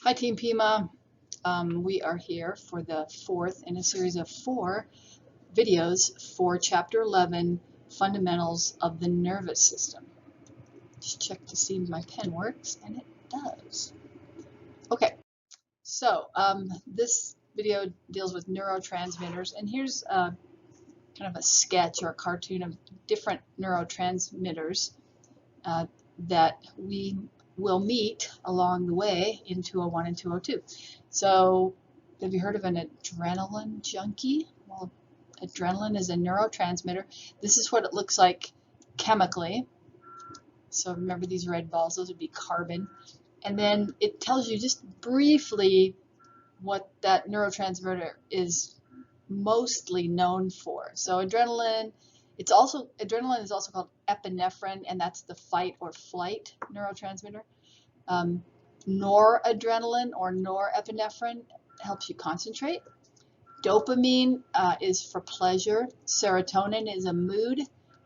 Hi Team Pima. We are here for the fourth in a series of 4 videos for Chapter 11, Fundamentals of the Nervous System. Just check to see if my pen works, and it does. Okay, so this video deals with neurotransmitters, and here's kind of a sketch or a cartoon of different neurotransmitters that we will meet along the way in 201 and 202. So have you heard of an adrenaline junkie? Well, adrenaline is a neurotransmitter. This is what it looks like chemically. So remember these red balls, those would be carbon. And then it tells you just briefly what that neurotransmitter is mostly known for. So adrenaline is also called epinephrine, and that's the fight or flight neurotransmitter. Noradrenaline or norepinephrine helps you concentrate. Dopamine is for pleasure. Serotonin is a mood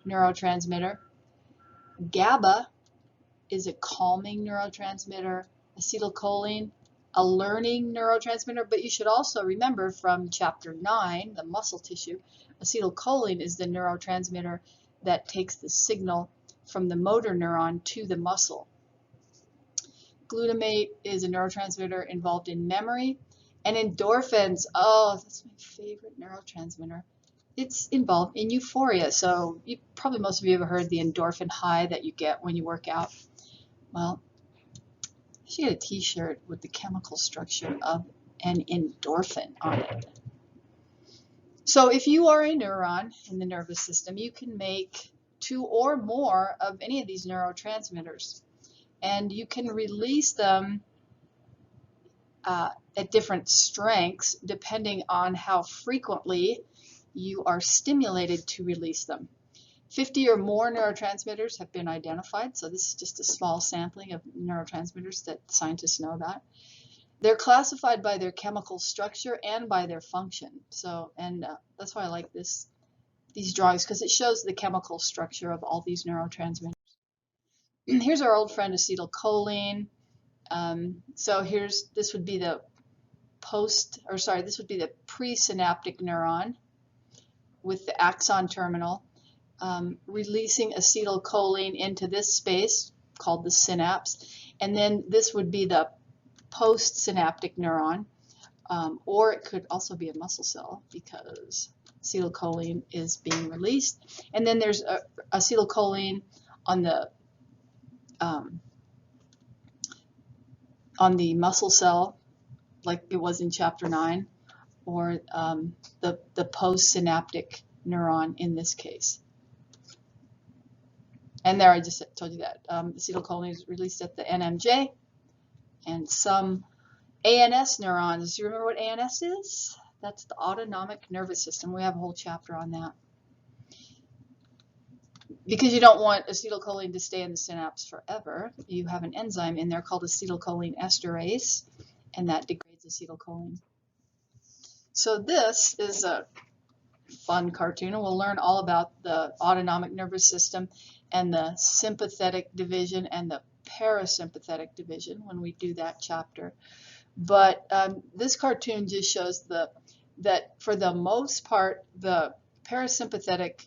neurotransmitter. GABA is a calming neurotransmitter. Acetylcholine, a learning neurotransmitter, but you should also remember from Chapter 9, the muscle tissue, acetylcholine is the neurotransmitter that takes the signal from the motor neuron to the muscle. Glutamate is a neurotransmitter involved in memory. And endorphins, oh, that's my favorite neurotransmitter. It's involved in euphoria. So probably most of you have heard the endorphin high that you get when you work out. Well, I should get a t-shirt with the chemical structure of an endorphin on it. So if you are a neuron in the nervous system, you can make 2 or more of any of these neurotransmitters. And you can release them at different strengths depending on how frequently you are stimulated to release them. 50 or more neurotransmitters have been identified, so this is just a small sampling of neurotransmitters that scientists know about. They're classified by their chemical structure and by their function. So, that's why I like these drawings, because it shows the chemical structure of all these neurotransmitters. Here's our old friend acetylcholine. So this would be the presynaptic neuron with the axon terminal, releasing acetylcholine into this space called the synapse, and then this would be the postsynaptic neuron, or it could also be a muscle cell because acetylcholine is being released. And then there's acetylcholine on the muscle cell, like it was in Chapter 9, or the postsynaptic neuron in this case. And there I just told you that. Acetylcholine is released at the NMJ, and some ANS neurons. Do you remember what ANS is? That's the autonomic nervous system. We have a whole chapter on that. Because you don't want acetylcholine to stay in the synapse forever, you have an enzyme in there called acetylcholine esterase, and that degrades acetylcholine. So this is a fun cartoon, and we'll learn all about the autonomic nervous system and the sympathetic division and the parasympathetic division when we do that chapter. But this cartoon just shows that for the most part, the parasympathetic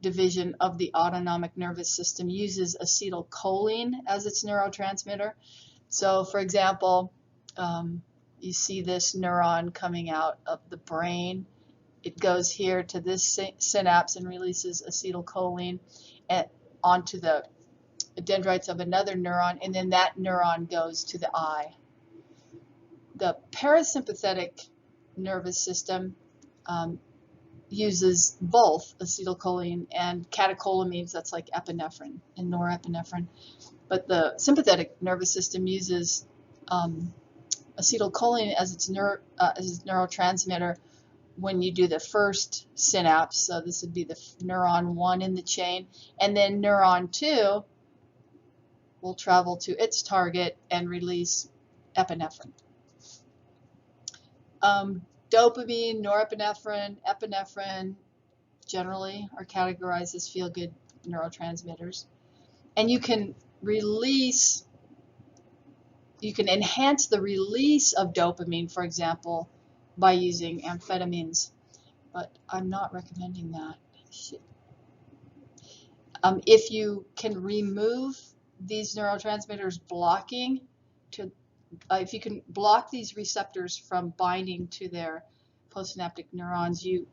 division of the autonomic nervous system uses acetylcholine as its neurotransmitter. So for example, you see this neuron coming out of the brain. It goes here to this synapse and releases acetylcholine onto the dendrites of another neuron, and then that neuron goes to the eye. The parasympathetic nervous system uses both acetylcholine and catecholamines, that's like epinephrine and norepinephrine. But the sympathetic nervous system uses acetylcholine as its neurotransmitter when you do the first synapse. So this would be the neuron 1 in the chain, and then neuron 2 will travel to its target and release epinephrine. Dopamine, norepinephrine, epinephrine generally are categorized as feel-good neurotransmitters. And you can release you can enhance the release of dopamine, for example, by using amphetamines, but I'm not recommending that. If you can remove these neurotransmitters blocking to, if you can block these receptors from binding to their postsynaptic neurons, you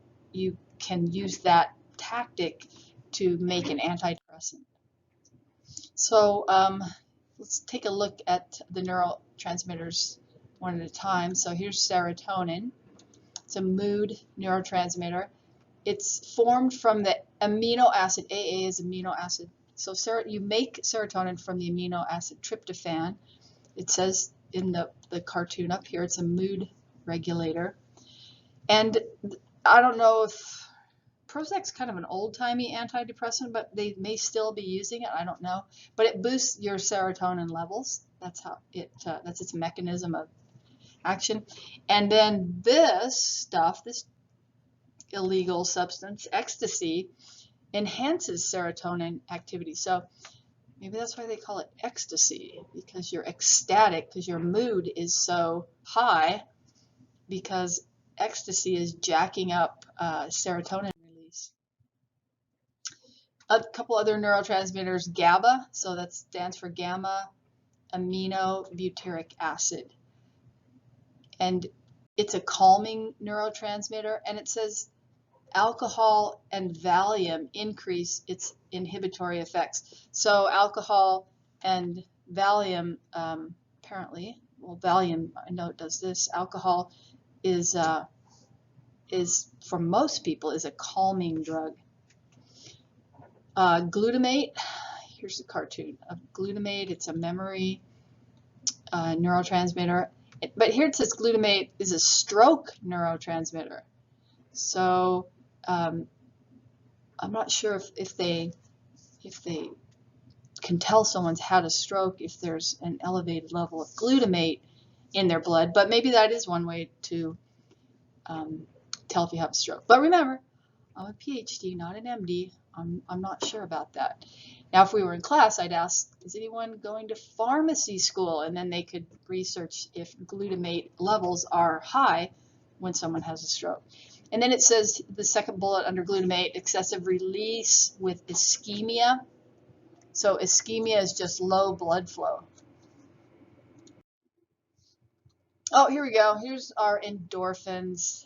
can use that tactic to make an antidepressant. So let's take a look at the neurotransmitters one at a time. So here's serotonin. It's a mood neurotransmitter. It's formed from the amino acid. AA is amino acid. So you make serotonin from the amino acid tryptophan. It says in the cartoon up here, it's a mood regulator. And I don't know if Prozac's kind of an old-timey antidepressant, but they may still be using it. I don't know. But it boosts your serotonin levels. That's how that's its mechanism of action. And then this stuff, this illegal substance, ecstasy, enhances serotonin activity. So maybe that's why they call it ecstasy, because you're ecstatic, because your mood is so high, because ecstasy is jacking up serotonin release. A couple other neurotransmitters, GABA, so that stands for gamma aminobutyric acid. And it's a calming neurotransmitter, and it says alcohol and Valium increase its inhibitory effects. So alcohol and Valium, apparently, well, Valium, I know it does this. Alcohol is for most people is a calming drug. Glutamate, here's a cartoon of glutamate. It's a memory neurotransmitter. But here it says glutamate is a stroke neurotransmitter. So I'm not sure if they can tell someone's had a stroke if there's an elevated level of glutamate in their blood, but maybe that is one way to tell if you have a stroke. But remember, I'm a PhD, not an MD. I'm not sure about that. Now, if we were in class, I'd ask, is anyone going to pharmacy school? And then they could research if glutamate levels are high when someone has a stroke. And then it says, the second bullet under glutamate, excessive release with ischemia. So ischemia is just low blood flow. Oh, here we go. Here's our endorphins.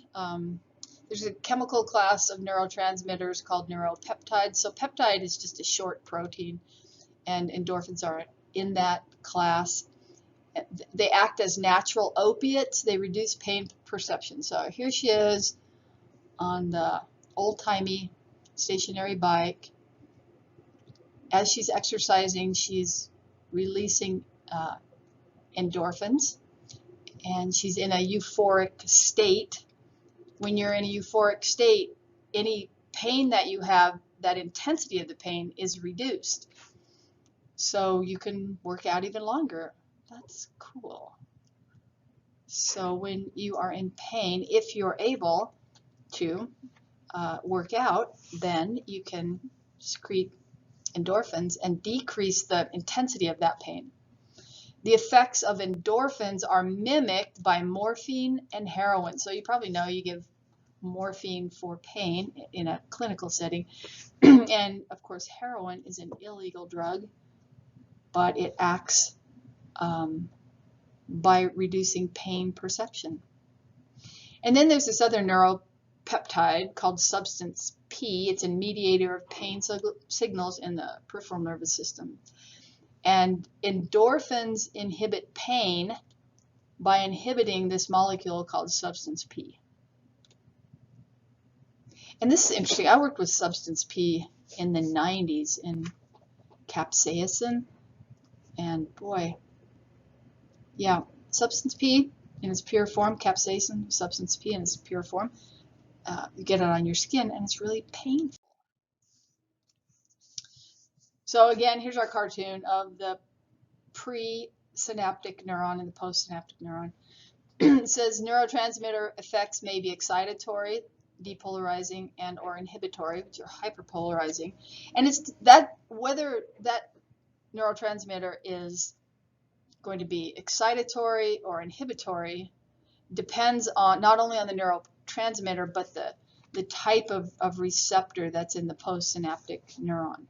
There's a chemical class of neurotransmitters called neuropeptides. So peptide is just a short protein, and endorphins are in that class. They act as natural opiates. They reduce pain perception. So here she is on the old-timey stationary bike. As she's exercising, she's releasing endorphins, and she's in a euphoric state. When you're in a euphoric state, any pain that you have, that intensity of the pain is reduced. So you can work out even longer. That's cool. So when you are in pain, if you're able to work out, then you can secrete endorphins and decrease the intensity of that pain. The effects of endorphins are mimicked by morphine and heroin. So you probably know you give morphine for pain in a clinical setting. And of course, heroin is an illegal drug, but it acts by reducing pain perception. And then there's this other neuropeptide called substance P. It's a mediator of pain signals in the peripheral nervous system. And endorphins inhibit pain by inhibiting this molecule called substance P. And this is interesting. I worked with substance P in the 90s in capsaicin. And boy, yeah, substance P in its pure form, capsaicin, substance P in its pure form, you get it on your skin and it's really painful. So again, here's our cartoon of the presynaptic neuron and the postsynaptic neuron. It says neurotransmitter effects may be excitatory, depolarizing, and or inhibitory, which are hyperpolarizing. And it's that whether that neurotransmitter is going to be excitatory or inhibitory depends on not only on the neurotransmitter, but the type of receptor that's in the postsynaptic neuron.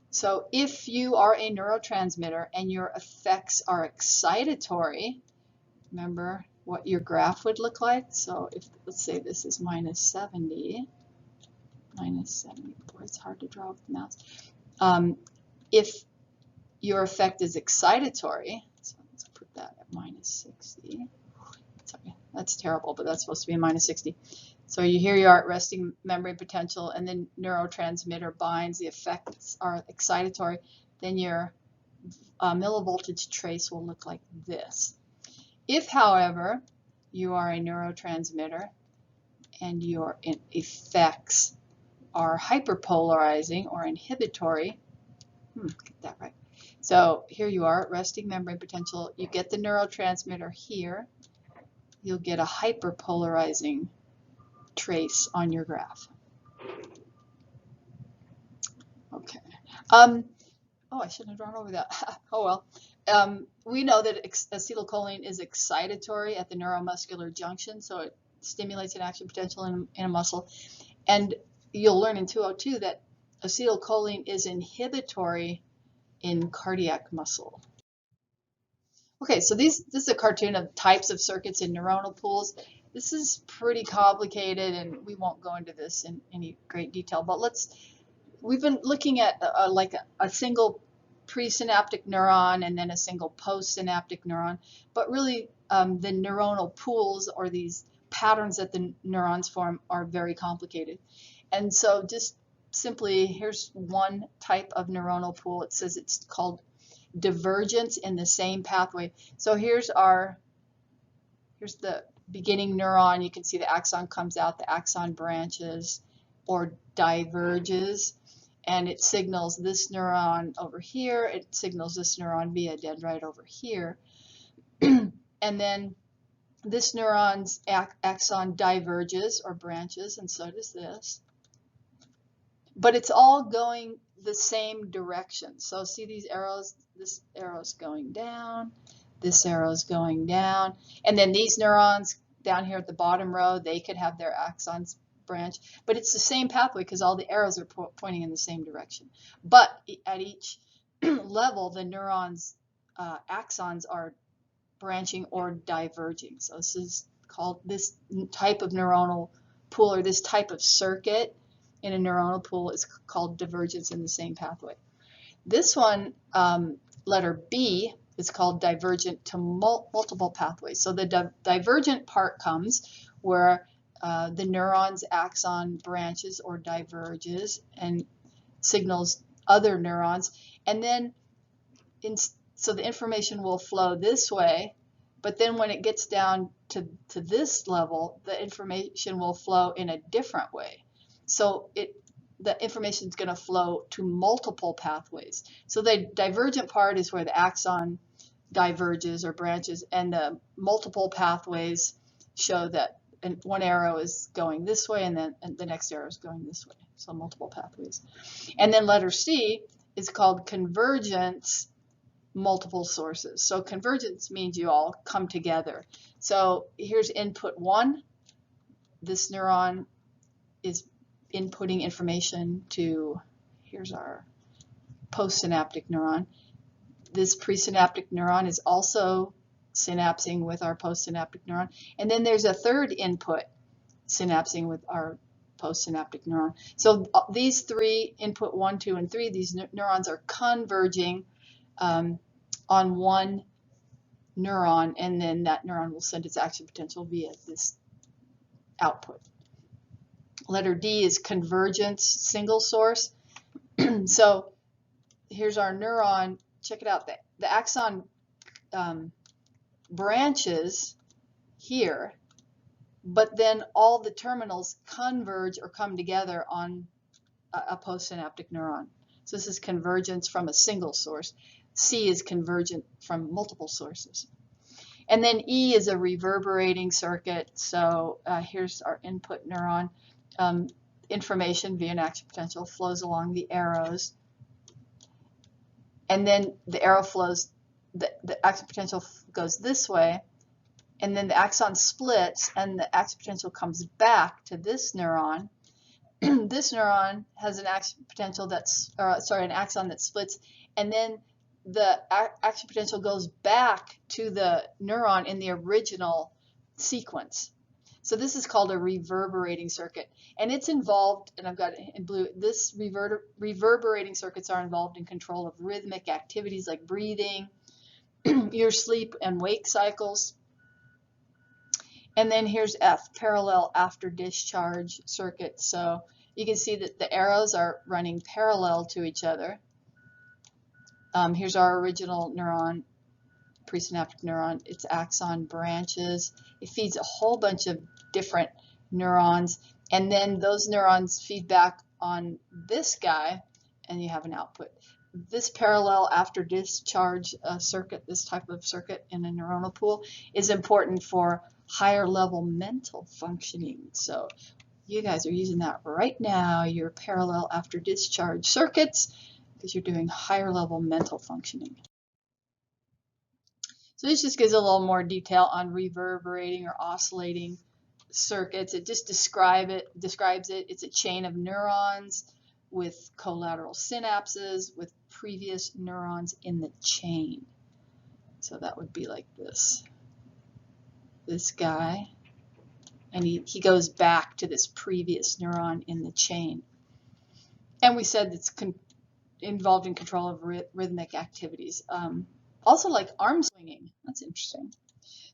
So if you are a neurotransmitter and your effects are excitatory, remember what your graph would look like. So if, let's say this is minus 70, boy, it's hard to draw with the mouse. If your effect is excitatory, so let's put that at minus 60. Sorry, that's terrible, but that's supposed to be a minus 60. So here you are at resting membrane potential, and then neurotransmitter binds, the effects are excitatory, then your millivoltage trace will look like this. If, however, you are a neurotransmitter and your effects are hyperpolarizing or inhibitory, get that right. So here you are at resting membrane potential, you get the neurotransmitter here, you'll get a hyperpolarizing trace on your graph. Okay. Oh, I shouldn't have drawn over that. Oh well. We know that acetylcholine is excitatory at the neuromuscular junction, so it stimulates an action potential in a muscle. And you'll learn in 202 that acetylcholine is inhibitory in cardiac muscle. Okay, so this is a cartoon of types of circuits in neuronal pools. This is pretty complicated, and we won't go into this in any great detail, but we've been looking at like a single presynaptic neuron and then a single postsynaptic neuron, but really the neuronal pools, or these patterns that the neurons form, are very complicated. And so just simply, here's one type of neuronal pool. It says it's called divergence in the same pathway. So here's the beginning neuron. You can see the axon comes out, the axon branches or diverges, and it signals this neuron over here, it signals this neuron via dendrite over here. And then this neuron's axon diverges or branches, and so does this. But it's all going the same direction. So see these arrows? This arrow's going down, this arrow's going down, and then these neurons down here at the bottom row, they could have their axons branch, but it's the same pathway because all the arrows are pointing in the same direction. But at each level, the neurons' axons are branching or diverging. So this is called, this type of neuronal pool, or this type of circuit in a neuronal pool, is called divergence in the same pathway. This one, letter B, is called divergent to multiple pathways. So the divergent part comes where the neuron's axon branches or diverges and signals other neurons, and then so the information will flow this way, but then when it gets down to this level, the information will flow in a different way. So the information is going to flow to multiple pathways. So the divergent part is where the axon diverges or branches, and the multiple pathways show that one arrow is going this way and then the next arrow is going this way. So multiple pathways. And then letter C is called convergence, multiple sources. So convergence means you all come together. So here's input 1. This neuron is inputting information to, here's our postsynaptic neuron. This presynaptic neuron is also synapsing with our postsynaptic neuron. And then there's a third input synapsing with our postsynaptic neuron. So these three, input 1, 2, and 3, these neurons are converging on one neuron, and then that neuron will send its action potential via this output. Letter D is convergence, single source. So here's our neuron. Check it out. The axon branches here, but then all the terminals converge or come together on a postsynaptic neuron. So this is convergence from a single source. C is convergent from multiple sources. And then E is a reverberating circuit. So here's our input neuron. Information via an action potential flows along the arrows. And then the arrow flows the action potential goes this way, and then the axon splits, and the action potential comes back to this neuron. This neuron has an action potential that's, an axon that splits, and then the action potential goes back to the neuron in the original sequence. So this is called a reverberating circuit, and it's involved, and I've got it in blue, this reverberating circuits are involved in control of rhythmic activities like breathing, your sleep and wake cycles. And then here's F, parallel after discharge circuit. So you can see that the arrows are running parallel to each other. Here's our original neuron, presynaptic neuron. Its axon branches. It feeds a whole bunch of different neurons, and then those neurons feed back on this guy, and you have an output. This parallel after discharge circuit, this type of circuit in a neuronal pool, is important for higher level mental functioning. So you guys are using that right now, your parallel after discharge circuits, because you're doing higher level mental functioning. So this just gives a little more detail on reverberating or oscillating circuits. It just describes it. It's a chain of neurons with collateral synapses with previous neurons in the chain. So that would be like this guy, and he goes back to this previous neuron in the chain. And we said it's involved in control of rhythmic activities. Also like arm swinging. That's interesting.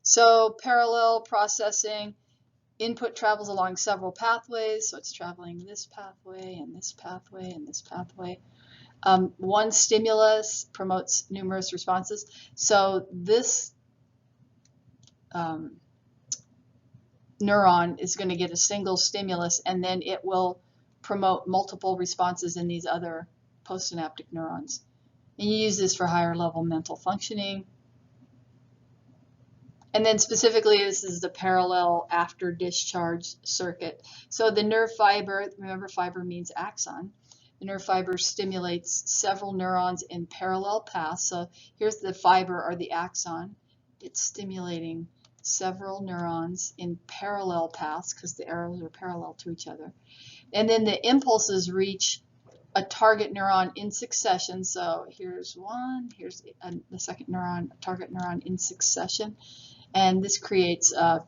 So parallel processing, input travels along several pathways. So it's traveling this pathway and this pathway and this pathway. One stimulus promotes numerous responses. So this neuron is going to get a single stimulus, and then it will promote multiple responses in these other postsynaptic neurons. And you use this for higher level mental functioning. And then specifically, this is the parallel after discharge circuit. So the nerve fiber, remember fiber means axon. The nerve fiber stimulates several neurons in parallel paths. So here's the fiber or the axon. It's stimulating several neurons in parallel paths because the arrows are parallel to each other. And then the impulses reach a target neuron in succession. So here's one, here's the second neuron, a target neuron in succession. And this creates a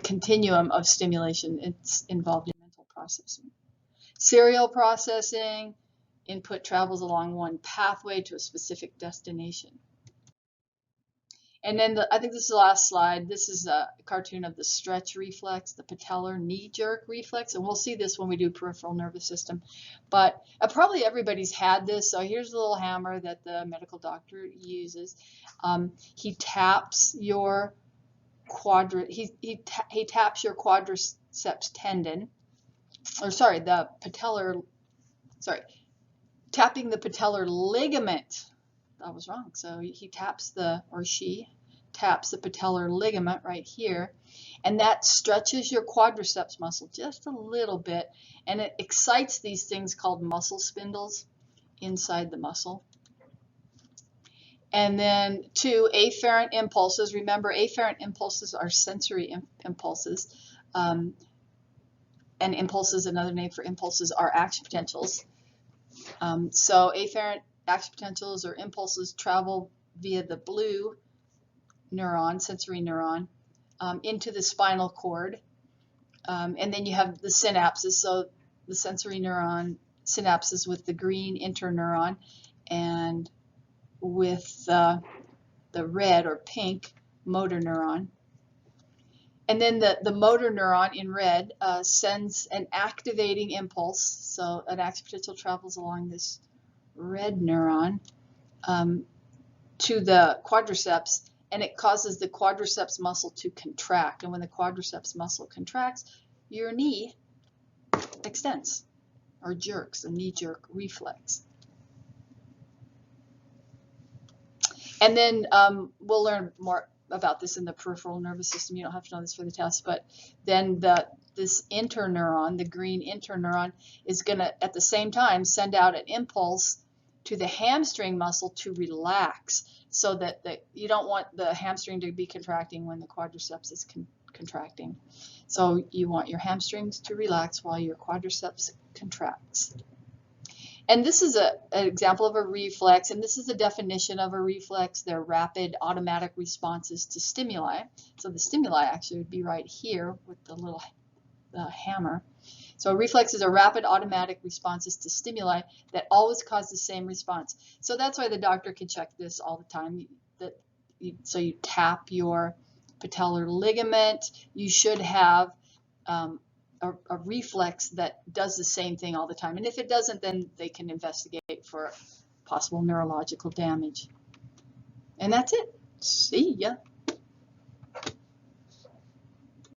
continuum of stimulation. It's involved in mental processing. Serial processing, input travels along one pathway to a specific destination. And then I think this is the last slide. This is a cartoon of the stretch reflex, the patellar knee jerk reflex. And we'll see this when we do peripheral nervous system. But probably everybody's had this. So here's the little hammer that the medical doctor uses. He taps your he taps your quadriceps tendon, or sorry, the patellar, tapping the patellar ligament. I was wrong. So he taps she taps the patellar ligament right here, and that stretches your quadriceps muscle just a little bit, and it excites these things called muscle spindles inside the muscle. And then two afferent impulses. Remember, afferent impulses are sensory impulses, and impulses, another name for impulses, are action potentials. So afferent action potentials or impulses travel via the blue neuron, sensory neuron, into the spinal cord. And then you have the synapses. So the sensory neuron synapses with the green interneuron and with the red or pink motor neuron. And then the motor neuron in red sends an activating impulse. So an action potential travels along this red neuron to the quadriceps, and it causes the quadriceps muscle to contract. And when the quadriceps muscle contracts, your knee extends or jerks, a knee jerk reflex. And then we'll learn more about this in the peripheral nervous system. You don't have to know this for the test, but then this interneuron, the green interneuron, is going to at the same time send out an impulse to the hamstring muscle to relax, so that you don't want the hamstring to be contracting when the quadriceps is contracting. So you want your hamstrings to relax while your quadriceps contracts. And this is an example of a reflex, and this is the definition of a reflex. They're rapid automatic responses to stimuli. So the stimuli actually would be right here with the little hammer. So a reflex is a rapid automatic responses to stimuli that always cause the same response. So that's why the doctor can check this all the time. So you tap your patellar ligament, you should have a reflex that does the same thing all the time. And if it doesn't, then they can investigate for possible neurological damage. And that's it. See ya.